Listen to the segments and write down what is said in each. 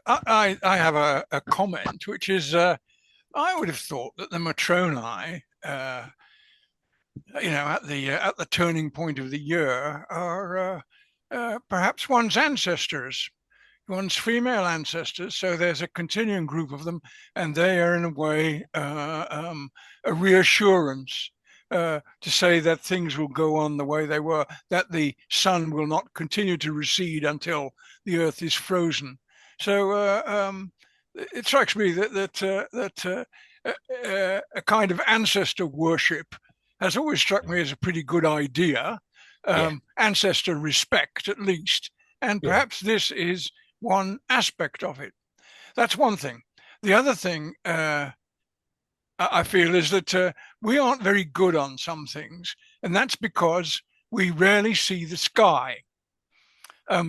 I have a comment, which is I would have thought that the Matroni, at the turning point of the year, are perhaps one's ancestors, one's female ancestors. So there's a continuing group of them, and they are in a way a reassurance to say that things will go on the way they were, that the sun will not continue to recede until the earth is frozen. So it strikes me that a kind of ancestor worship has always struck me as a pretty good idea. Yeah, Ancestor respect, at least, and yeah, perhaps this is one aspect of it. That's one thing. The other thing I feel is that we aren't very good on some things, and that's because we rarely see the sky.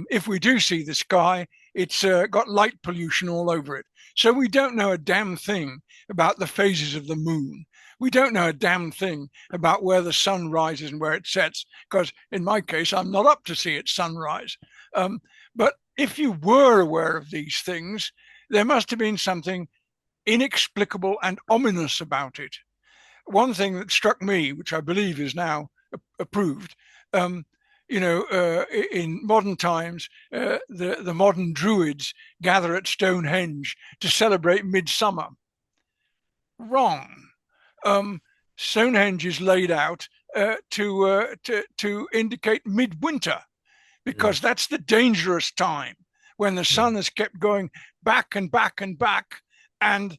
If we do see the sky, it's got light pollution all over it. So we don't know a damn thing about the phases of the moon. We don't know a damn thing about where the sun rises and where it sets, because in my case, I'm not up to see its sunrise. But if you were aware of these things, there must have been something inexplicable and ominous about it. One thing that struck me, which I believe is now approved, um, in modern times, the modern Druids gather at Stonehenge to celebrate midsummer. Wrong. Um, Stonehenge is laid out to indicate midwinter, yeah, because that's the dangerous time when the yeah, sun has kept going back and back and back. And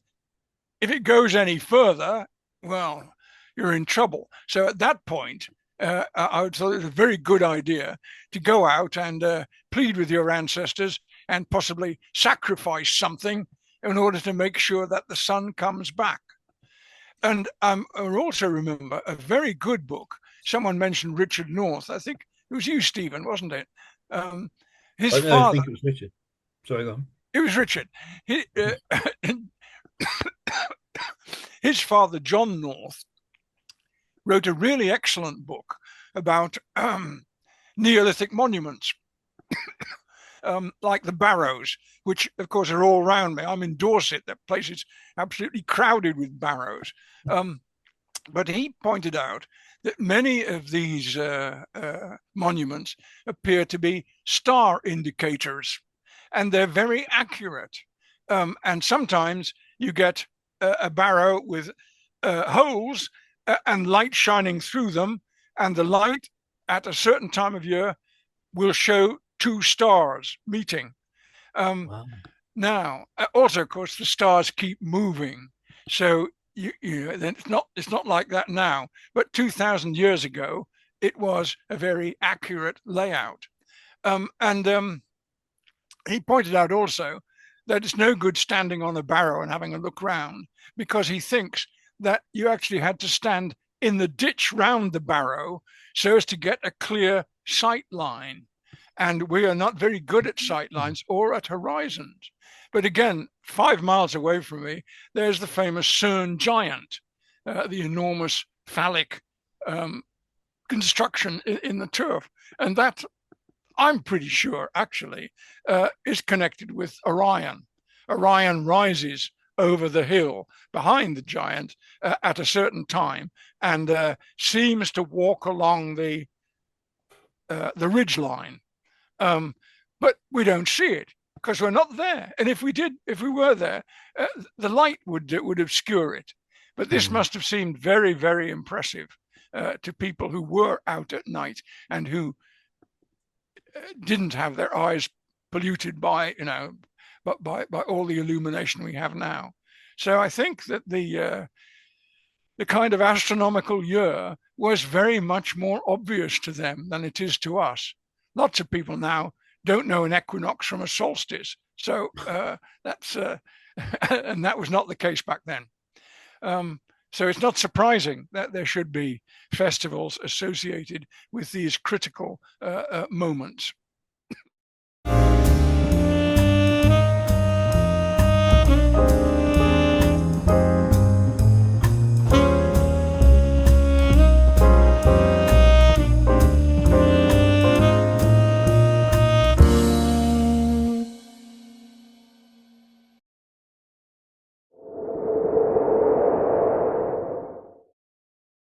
if it goes any further, well, you're in trouble. So at that point, I would thought it was a very good idea to go out and plead with your ancestors and possibly sacrifice something in order to make sure that the sun comes back. And I also remember a very good book. Someone mentioned Richard North. I think it was you, Stephen, wasn't it? Um, his I know. I father, think it was Richard. Sorry, go on. it was Richard. He, his father, John North, wrote a really excellent book about Neolithic monuments, like the Barrows, which of course are all around me. I'm in Dorset. That place is absolutely crowded with barrows. But he pointed out that many of these monuments appear to be star indicators, and they're very accurate. And sometimes you get a barrow with holes and light shining through them, and the light at a certain time of year will show two stars meeting. Um, Wow. Now, also, of course, the stars keep moving, so it's not like that now. But 2,000 years ago, it was a very accurate layout. And he pointed out also that it's no good standing on a barrow and having a look round, because he thinks that you actually had to stand in the ditch round the barrow so as to get a clear sight line. And we are not very good at sight lines or at horizons. But again, 5 miles away from me, there's the famous Cerne giant, the enormous phallic construction in the turf. And that, I'm pretty sure, actually, is connected with Orion. Orion rises over the hill behind the giant at a certain time and seems to walk along the ridge line. But we don't see it because we're not there. And if we were there, the light would obscure it. But this Hmm. must have seemed very, very impressive to people who were out at night and who didn't have their eyes polluted by by all the illumination we have now. So I think that the kind of astronomical year was very much more obvious to them than it is to us. Lots of people now don't know an equinox from a solstice. So that's and that was not the case back then. So it's not surprising that there should be festivals associated with these critical moments.